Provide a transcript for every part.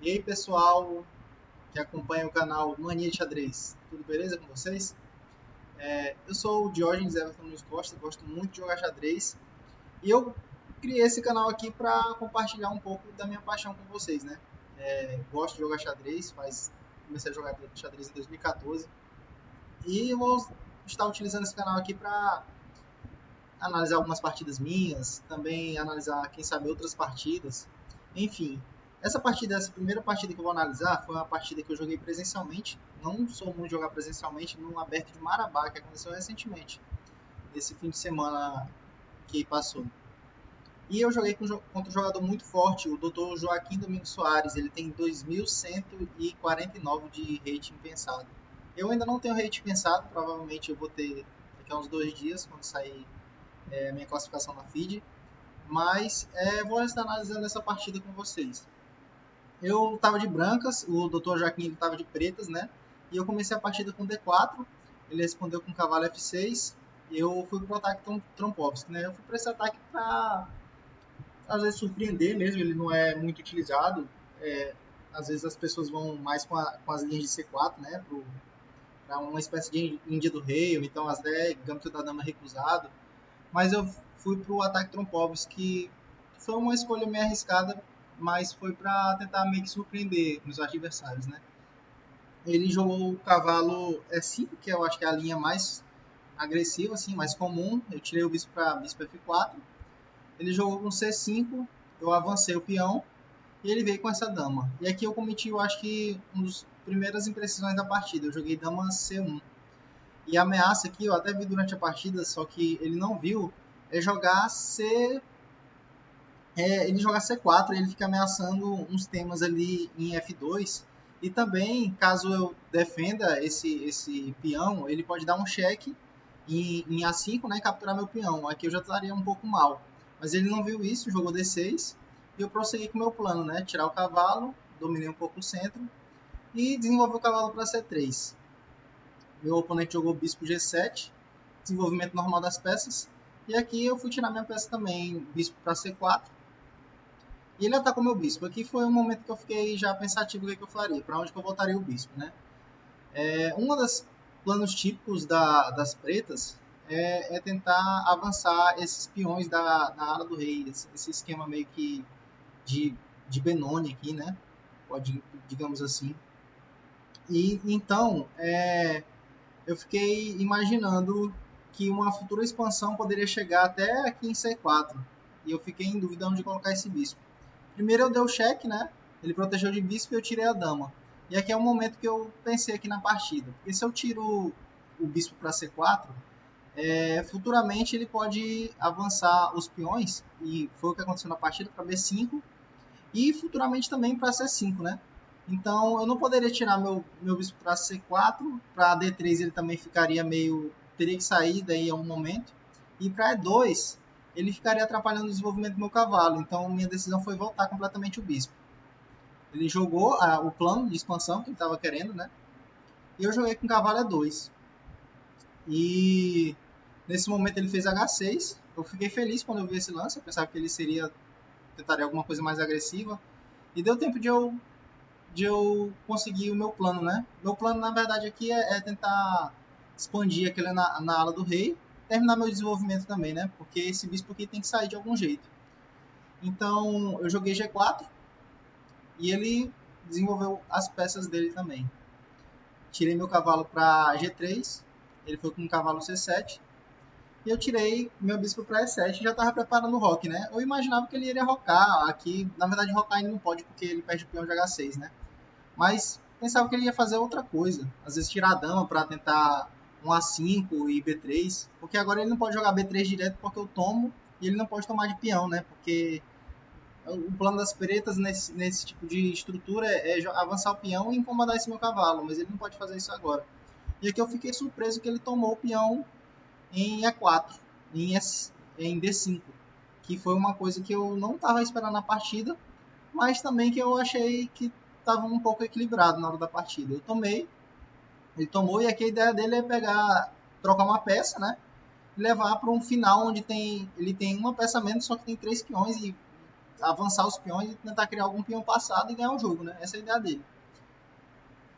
E aí, pessoal que acompanha o canal Mania de Xadrez, tudo beleza com vocês? Eu sou o Diógenes Everton Luiz Costa, gosto muito de jogar xadrez e eu criei esse canal aqui para compartilhar um pouco da minha paixão com vocês, né? Gosto de jogar xadrez, comecei a jogar xadrez em 2014 e eu vou estar utilizando esse canal aqui para analisar algumas partidas minhas, também analisar, quem sabe, outras partidas. Enfim, essa primeira partida que eu vou analisar foi uma partida que eu joguei presencialmente. Não sou muito de jogar presencialmente no Aberto de Marabá, que aconteceu recentemente, nesse fim de semana que passou. E eu joguei contra um jogador muito forte, o Dr. Joaquim Domingos Soares. Ele tem 2.149 de rating pensado. Eu ainda não tenho rating pensado, provavelmente eu vou ter daqui a uns 2 dias, quando sair a minha classificação na feed. Mas vou estar analisando essa partida com vocês. Eu estava de brancas, o Dr. Joaquim estava de pretas, né? E eu comecei a partida com D4, ele respondeu com cavalo F6, e eu fui pro ataque Trompovski, né? Eu fui para esse ataque para, às vezes, surpreender mesmo, ele não é muito utilizado. É, Às vezes as pessoas vão mais com as linhas de C4, né? Para uma espécie de Índia do Rei, ou então as 10, Gambito da Dama recusado. Mas eu fui para o ataque Trompovski, que foi uma escolha meio arriscada, mas foi para tentar meio que surpreender os adversários, né? Ele jogou o cavalo E5, que eu acho que é a linha mais agressiva, assim, mais comum. Eu tirei o bispo para bispo F4. Ele jogou com C5, eu avancei o peão e ele veio com essa dama. E aqui eu cometi, eu acho que, uma das primeiras imprecisões da partida. Eu joguei dama C1. E a ameaça aqui, eu até vi durante a partida, só que ele não viu, é jogar ele joga C4, ele fica ameaçando uns temas ali em F2. E também, caso eu defenda esse peão, ele pode dar um cheque em A5, né, e capturar meu peão. Aqui eu já estaria um pouco mal. Mas ele não viu isso, jogou D6. E eu prossegui com o meu plano, né? Tirar o cavalo, dominei um pouco o centro e desenvolver o cavalo para C3. Meu oponente jogou bispo G7, desenvolvimento normal das peças. E aqui eu fui tirar minha peça também, bispo para C4. E ele atacou meu bispo. Aqui foi um momento que eu fiquei já pensativo o que eu faria, para onde que eu voltaria o bispo, né? Um dos planos típicos das pretas é tentar avançar esses peões na ala do rei, esse esquema meio que de, de Benoni aqui, né? Pode, digamos assim. E então, eu fiquei imaginando que uma futura expansão poderia chegar até aqui em C4. E eu fiquei em dúvida onde colocar esse bispo. Primeiro eu dei o cheque, né? Ele protegeu de bispo e eu tirei a dama. E aqui é o momento que eu pensei aqui na partida. Porque se eu tiro o bispo para C4, futuramente ele pode avançar os peões, e foi o que aconteceu na partida, para B5, e futuramente também para C5, né? Então eu não poderia tirar meu bispo para C4, para D3 ele também ficaria meio. Teria que sair daí a um momento. E para E2 ele ficaria atrapalhando o desenvolvimento do meu cavalo. Então minha decisão foi voltar completamente o bispo. Ele jogou o plano de expansão que ele estava querendo, né? E eu joguei com cavalo E2. E nesse momento ele fez H6. Eu fiquei feliz quando eu vi esse lance. Eu pensava que ele tentaria alguma coisa mais agressiva. E deu tempo de eu conseguir o meu plano, né? Meu plano, na verdade, aqui é tentar expandir aquele na ala do rei, terminar meu desenvolvimento também, né? Porque esse bispo aqui tem que sair de algum jeito. Então, eu joguei G4 e ele desenvolveu as peças dele também. Tirei meu cavalo para G3, ele foi com o cavalo C7, e eu tirei meu bispo para E7 e já estava preparando o rock, né? Eu imaginava que ele iria rocar aqui, na verdade rocar ele não pode porque ele perde o peão de H6, né? Mas pensava que ele ia fazer outra coisa. Às vezes tirar a dama para tentar um A5 e B3. Porque agora ele não pode jogar B3 direto porque eu tomo. E ele não pode tomar de peão, né? Porque o plano das pretas nesse tipo de estrutura é avançar o peão e incomodar esse meu cavalo. Mas ele não pode fazer isso agora. E aqui eu fiquei surpreso que ele tomou o peão em E4, em D5. Que foi uma coisa que eu não estava esperando na partida, mas também que eu achei que estava um pouco equilibrado na hora da partida. Ele tomou, e aqui a ideia dele é trocar uma peça, né? E levar para um final onde ele tem uma peça menos, só que tem 3 peões e avançar os peões e tentar criar algum peão passado e ganhar o jogo, né? Essa é a ideia dele.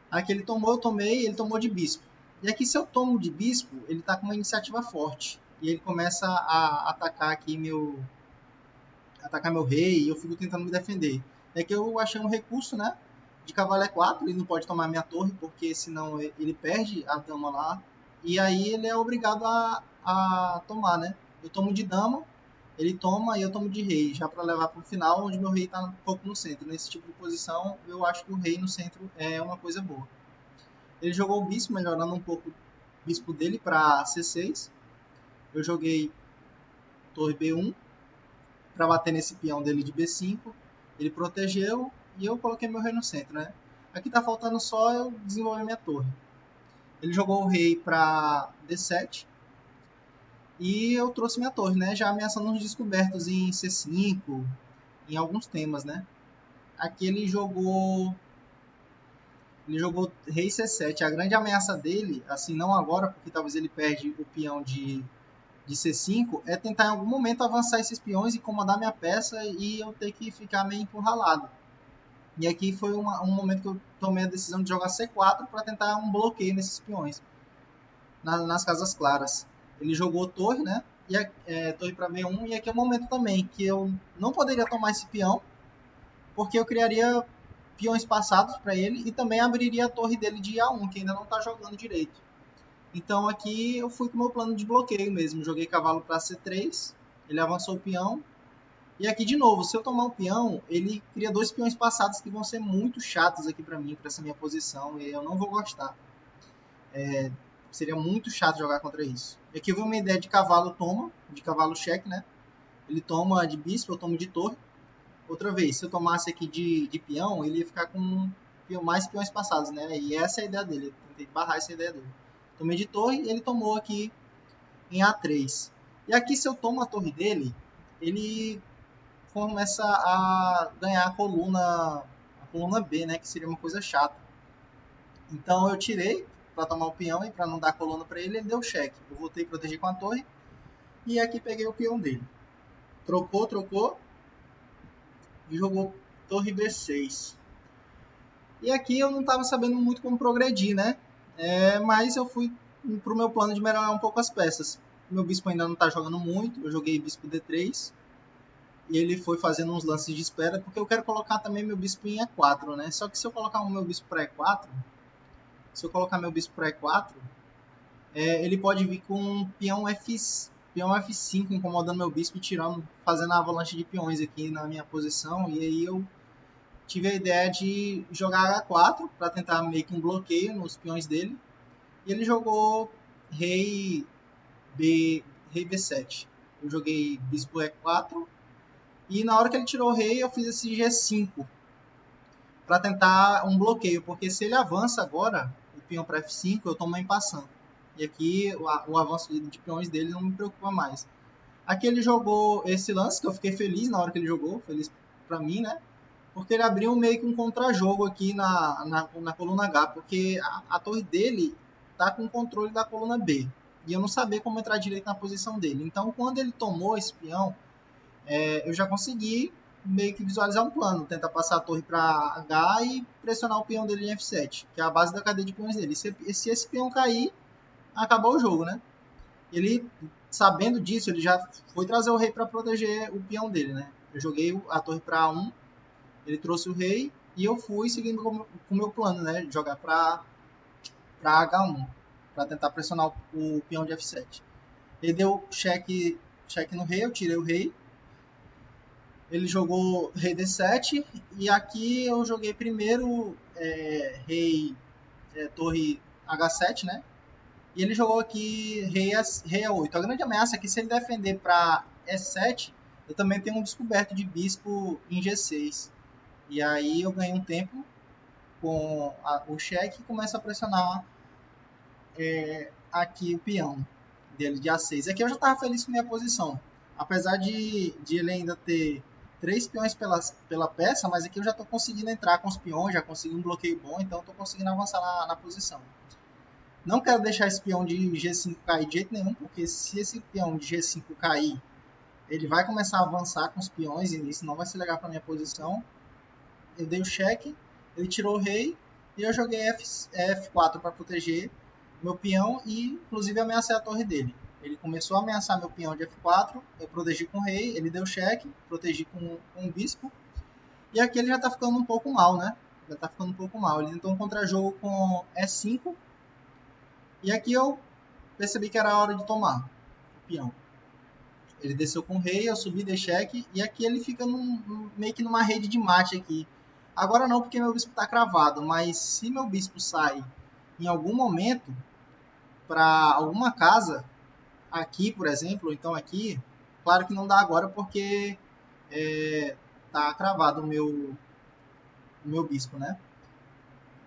Aqui ele tomou, eu tomei, ele tomou de bispo. E aqui se eu tomo de bispo, ele tá com uma iniciativa forte. E ele começa a atacar meu rei e eu fico tentando me defender. É que eu achei um recurso, né? De cavalo E4, ele não pode tomar minha torre, porque senão ele perde a dama lá. E aí ele é obrigado a tomar, né? Eu tomo de dama, ele toma e eu tomo de rei, já para levar para o final, onde meu rei está um pouco no centro. Nesse tipo de posição, eu acho que o rei no centro é uma coisa boa. Ele jogou o bispo, melhorando um pouco o bispo dele para C6. Eu joguei torre B1 para bater nesse peão dele de B5. Ele protegeu e eu coloquei meu rei no centro, né? Aqui tá faltando só eu desenvolver minha torre. Ele jogou o rei para D7 e eu trouxe minha torre, né? Já ameaçando uns descobertos em C5, em alguns temas, né? Aqui ele jogou rei C7. A grande ameaça dele, assim, não agora, porque talvez ele perde o peão de C5, é tentar em algum momento avançar esses peões, incomodar minha peça e eu ter que ficar meio encurralado. E aqui foi um momento que eu tomei a decisão de jogar C4 para tentar um bloqueio nesses peões, nas casas claras. Ele jogou torre, né? E torre para B1, e aqui é o momento também que eu não poderia tomar esse peão, porque eu criaria peões passados para ele e também abriria a torre dele de A1, que ainda não está jogando direito. Então aqui eu fui com o meu plano de bloqueio mesmo. Joguei cavalo para C3, ele avançou o peão. E aqui de novo, se eu tomar um peão, ele cria dois peões passados que vão ser muito chatos aqui para mim, para essa minha posição, e eu não vou gostar. Seria muito chato jogar contra isso. E aqui veio uma ideia de cavalo toma, de cavalo cheque, né? Ele toma de bispo, eu tomo de torre. Outra vez, se eu tomasse aqui de peão, ele ia ficar com mais peões passados, né? E essa é a ideia dele, eu tentei barrar essa ideia dele. Tomei de torre e ele tomou aqui em A3. E aqui se eu tomo a torre dele, ele começa a ganhar a coluna B, né? Que seria uma coisa chata. Então eu tirei para tomar o peão e para não dar a coluna para ele, ele deu cheque. Eu voltei a proteger com a torre e aqui peguei o peão dele. Trocou e jogou torre B6. E aqui eu não estava sabendo muito como progredir, né? Mas eu fui pro meu plano de melhorar um pouco as peças. Meu bispo ainda não está jogando muito, eu joguei bispo D3 e ele foi fazendo uns lances de espera, porque eu quero colocar também meu bispo em E4, né? Só que se eu colocar o meu bispo para E4, ele pode vir com um peão F5 incomodando meu bispo e tirando, fazendo a avalanche de peões aqui na minha posição, e aí eu tive a ideia de jogar H4 para tentar meio que um bloqueio nos peões dele. E ele jogou rei B7. Eu joguei bispo E4 e na hora que ele tirou o rei eu fiz esse G5 para tentar um bloqueio, porque se ele avança agora o peão para F5 eu tomo em passando. E aqui o avanço de peões dele não me preocupa mais. Aqui ele jogou esse lance que eu fiquei feliz na hora que ele jogou, feliz para mim, né? Porque ele abriu meio que um contra-jogo aqui na coluna H, porque a torre dele tá com o controle da coluna B. E eu não sabia como entrar direito na posição dele. Então, quando ele tomou esse peão, eu já consegui meio que visualizar um plano. Tentar passar a torre para H e pressionar o peão dele em F7, que é a base da cadeia de peões dele. Se esse peão cair, acabou o jogo, né? Ele, sabendo disso, ele já foi trazer o rei para proteger o peão dele, né? Eu joguei a torre para A1, ele trouxe o rei e eu fui seguindo com o meu plano, né? Jogar para H1, para tentar pressionar o peão de F7. Ele deu cheque no rei, eu tirei o rei. Ele jogou rei D7 e aqui eu joguei primeiro torre H7, né? E ele jogou aqui rei A8. A grande ameaça é que se ele defender para E7, eu também tenho um descoberto de bispo em G6. E aí eu ganhei um tempo com o cheque e começo a pressionar aqui o peão dele de A6. Aqui eu já estava feliz com minha posição. Apesar de ele ainda ter 3 peões pela peça, mas aqui eu já estou conseguindo entrar com os peões, já consegui um bloqueio bom, então estou conseguindo avançar na posição. Não quero deixar esse peão de G5 cair de jeito nenhum, porque se esse peão de G5 cair, Ele vai começar a avançar com os peões e isso não vai ser legal para minha posição. Eu dei o cheque, ele tirou o rei e eu joguei F4 para proteger meu peão e inclusive ameacei a torre dele. Ele começou a ameaçar meu peão de F4, eu protegi com o rei, ele deu cheque, protegi com o bispo. E aqui ele já tá ficando um pouco mal, né? Já tá ficando um pouco mal. Ele tentou um contra-jogo com E5. E aqui eu percebi que era a hora de tomar o peão. Ele desceu com o rei, eu subi, dei cheque. E aqui ele fica meio que numa rede de mate aqui. Agora não, porque meu bispo tá cravado. Mas se meu bispo sai em algum momento para alguma casa, aqui, por exemplo, então aqui, claro que não dá agora porque tá cravado o meu bispo, né?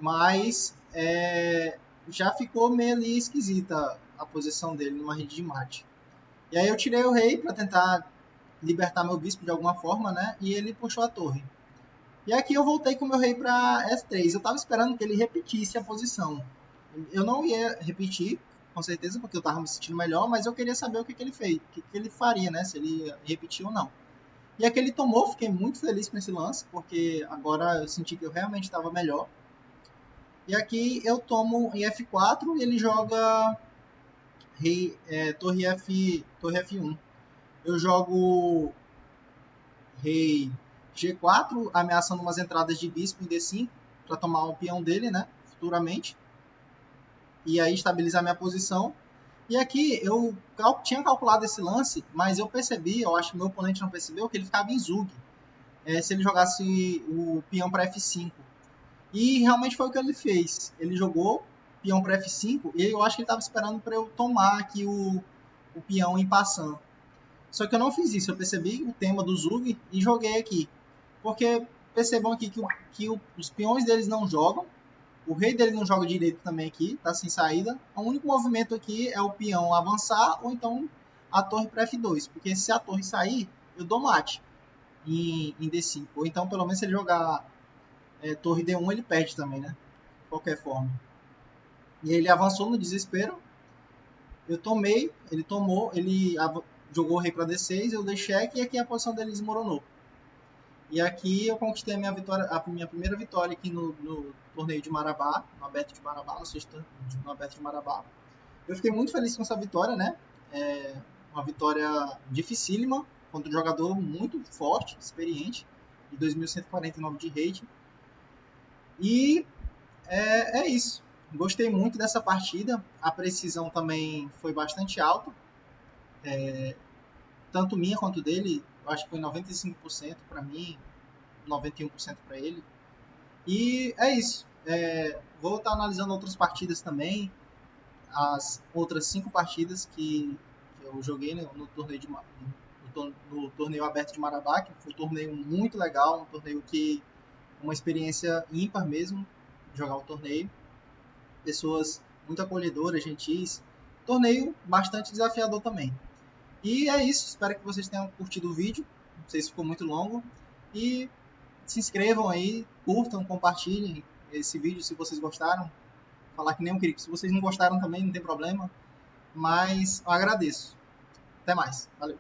Mas já ficou meio ali esquisita a posição dele numa rede de mate. E aí eu tirei o rei para tentar libertar meu bispo de alguma forma, né? E ele puxou a torre. E aqui eu voltei com meu rei para S3. Eu estava esperando que ele repetisse a posição. Eu não ia repetir, com certeza, porque eu estava me sentindo melhor, mas eu queria saber o que ele fez, o que ele faria, né? Se ele ia repetir ou não. E aqui ele tomou, fiquei muito feliz com esse lance, porque agora eu senti que eu realmente estava melhor. E aqui eu tomo em F4 e ele joga torre F1. Eu jogo rei G4, ameaçando umas entradas de bispo em D5 para tomar o peão dele, né? Futuramente. E aí estabilizar minha posição. E aqui eu tinha calculado esse lance, mas eu percebi, eu acho que meu oponente não percebeu, que ele ficava em Zug. Se ele jogasse o peão para F5. E realmente foi o que ele fez. Ele jogou peão para F5 e eu acho que ele estava esperando para eu tomar aqui o peão em passando. Só que eu não fiz isso. Eu percebi o tema do Zug e joguei aqui. Porque percebam aqui que os peões deles não jogam. O rei dele não joga direito também aqui, tá sem saída. O único movimento aqui é o peão avançar ou então a torre para F2. Porque se a torre sair, eu dou mate em D5. Ou então, pelo menos, se ele jogar torre D1, ele perde também, né? De qualquer forma. E ele avançou no desespero. Eu tomei, ele tomou, ele jogou o rei para D6, eu dei cheque e aqui a posição dele desmoronou. E aqui eu conquistei a minha vitória, a minha primeira vitória aqui no torneio de Marabá, no aberto de Marabá, no aberto de Marabá. Eu fiquei muito feliz com essa vitória, né? Uma vitória dificílima contra um jogador muito forte, experiente, de 2149 de rating. E é isso. Gostei muito dessa partida. A precisão também foi bastante alta. Tanto minha quanto dele. Eu acho que foi 95% para mim, 91% para ele. E é isso. Vou estar analisando outras partidas também. As outras 5 partidas que eu joguei no torneio no torneio aberto de Marabá, que foi um torneio muito legal, um torneio que uma experiência ímpar mesmo, jogar o torneio. Pessoas muito acolhedoras, gentis. Torneio bastante desafiador também. E é isso, espero que vocês tenham curtido o vídeo. Não sei se ficou muito longo. E se inscrevam aí, curtam, compartilhem esse vídeo se vocês gostaram. Falar que nem um crítico. Se vocês não gostaram também, não tem problema. Mas eu agradeço. Até mais. Valeu.